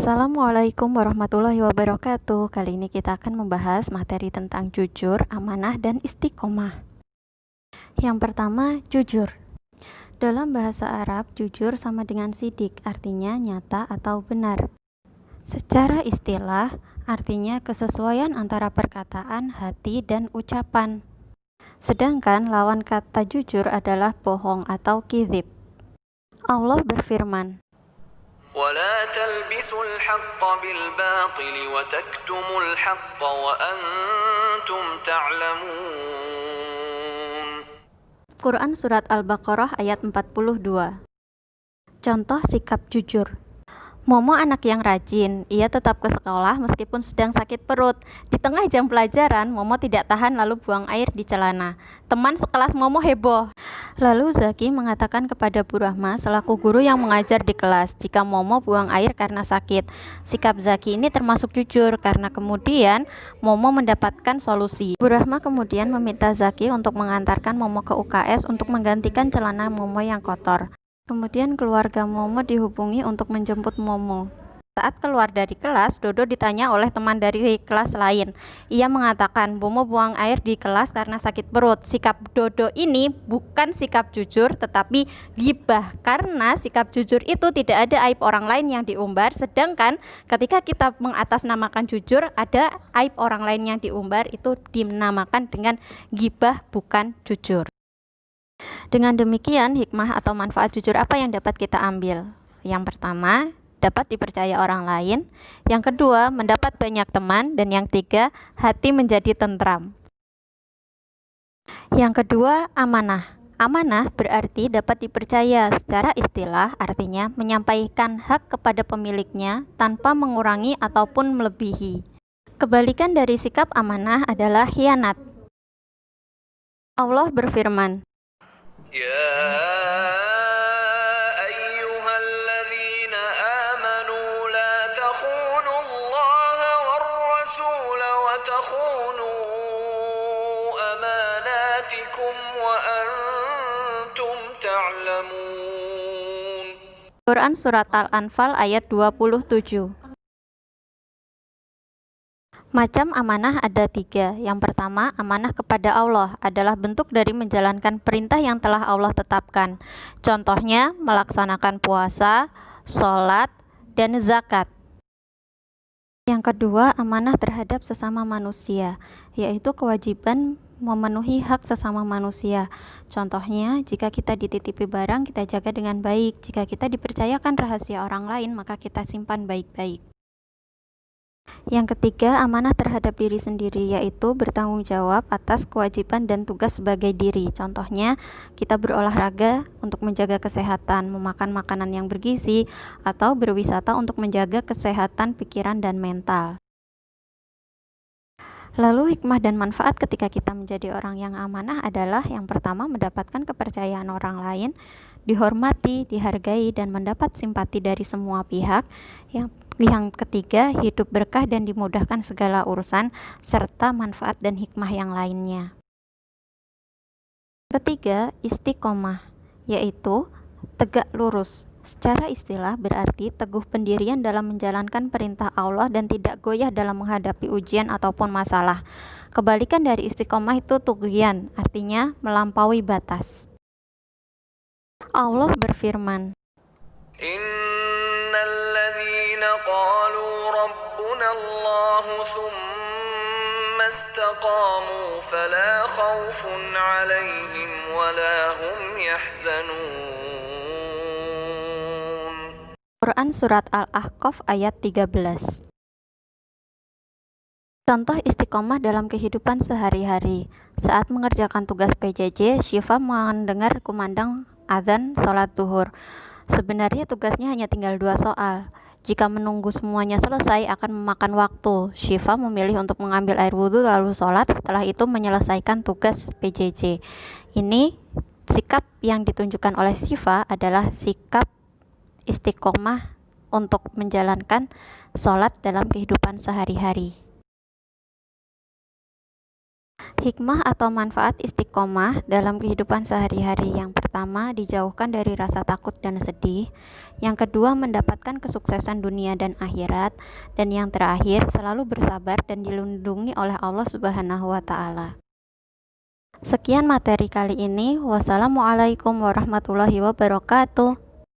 Assalamualaikum warahmatullahi wabarakatuh. Kali ini kita akan membahas materi tentang jujur, amanah, dan istiqomah. Yang pertama, jujur. Dalam bahasa Arab, jujur sama dengan sidik, artinya nyata atau benar. Secara istilah, artinya kesesuaian antara perkataan, hati, dan ucapan. Sedangkan lawan kata jujur adalah bohong atau kizib. Allah berfirman, وَلَا تَلْبِسُوا الْحَقَّ بِالْبَاطِلِ وَتَكْتُمُوا الْحَقَّ وَأَنْتُمْ تَعْلَمُونَ. Quran Surat Al-Baqarah ayat 42. Contoh sikap jujur. Momo anak yang rajin, ia tetap ke sekolah meskipun sedang sakit perut. Di tengah jam pelajaran, Momo tidak tahan lalu buang air di celana. Teman sekelas Momo heboh. Lalu Zaki mengatakan kepada Bu Rahma selaku guru yang mengajar di kelas, jika Momo buang air karena sakit. Sikap Zaki ini termasuk jujur karena kemudian Momo mendapatkan solusi. Bu Rahma kemudian meminta Zaki untuk mengantarkan Momo ke UKS untuk menggantikan celana Momo yang kotor. Kemudian keluarga Momo dihubungi untuk menjemput Momo. Saat keluar dari kelas, Dodo ditanya oleh teman dari kelas lain. Ia mengatakan, Momo buang air di kelas karena sakit perut. Sikap Dodo ini bukan sikap jujur, tetapi ghibah. Karena sikap jujur itu tidak ada aib orang lain yang diumbar, sedangkan ketika kita mengatasnamakan jujur, ada aib orang lain yang diumbar, itu dinamakan dengan ghibah, bukan jujur. Dengan demikian, hikmah atau manfaat jujur apa yang dapat kita ambil? Yang pertama, dapat dipercaya orang lain. Yang kedua, mendapat banyak teman. Dan yang ketiga, hati menjadi tentram. Yang kedua, amanah. Amanah berarti dapat dipercaya. Secara istilah, artinya menyampaikan hak kepada pemiliknya tanpa mengurangi ataupun melebihi. Kebalikan dari sikap amanah adalah khianat. Allah berfirman, يَا أَيُّهَا الَّذِينَ آمَنُوا لَا تَخُونُوا اللَّهَ وَالرَّسُولَ وَتَخُونُوا أَمَانَاتِكُمْ وَأَنْتُمْ تَعْلَمُونَ. Quran Surat Al-Anfal ayat 27. Macam amanah ada 3. Yang pertama, amanah kepada Allah adalah bentuk dari menjalankan perintah yang telah Allah tetapkan. Contohnya, melaksanakan puasa, sholat, dan zakat. Yang kedua, amanah terhadap sesama manusia, yaitu kewajiban memenuhi hak sesama manusia. Contohnya, jika kita dititipi barang, kita jaga dengan baik. Jika kita dipercayakan rahasia orang lain, maka kita simpan baik-baik. Yang ketiga, amanah terhadap diri sendiri, yaitu bertanggung jawab atas kewajiban dan tugas sebagai diri. Contohnya, kita berolahraga untuk menjaga kesehatan, memakan makanan yang bergizi, atau berwisata untuk menjaga kesehatan pikiran dan mental. Lalu hikmah dan manfaat ketika kita menjadi orang yang amanah adalah yang pertama, mendapatkan kepercayaan orang lain, dihormati, dihargai, dan mendapat simpati dari semua pihak. Yang ketiga, hidup berkah dan dimudahkan segala urusan, serta manfaat dan hikmah yang lainnya. Ketiga, istiqomah, yaitu tegak lurus. Secara istilah berarti teguh pendirian dalam menjalankan perintah Allah dan tidak goyah dalam menghadapi ujian ataupun masalah. Kebalikan dari istiqomah itu tughyan, artinya melampaui batas. Allah berfirman, Innal ladzina qalu rabbuna Allah thumma istaqamu fala khawfun 'alaihim wala hum yahzanun. Quran Surat Al-Ahqaf ayat 13. Contoh istiqomah dalam kehidupan sehari-hari. Saat mengerjakan tugas PJJ, Syifa mendengar kumandang azan sholat duhur. Sebenarnya tugasnya hanya tinggal 2 soal. Jika menunggu semuanya selesai akan memakan waktu. Syifa memilih untuk mengambil air wudhu lalu sholat, setelah itu menyelesaikan tugas PJJ. Ini sikap yang ditunjukkan oleh Syifa adalah sikap istiqomah untuk menjalankan sholat dalam kehidupan sehari-hari. Hikmah atau manfaat istiqomah dalam kehidupan sehari-hari: yang pertama, dijauhkan dari rasa takut dan sedih; yang kedua, mendapatkan kesuksesan dunia dan akhirat; dan yang terakhir, selalu bersabar dan dilindungi oleh Allah Subhanahu wa Ta'ala. Sekian materi kali ini. Wassalamualaikum warahmatullahi wabarakatuh.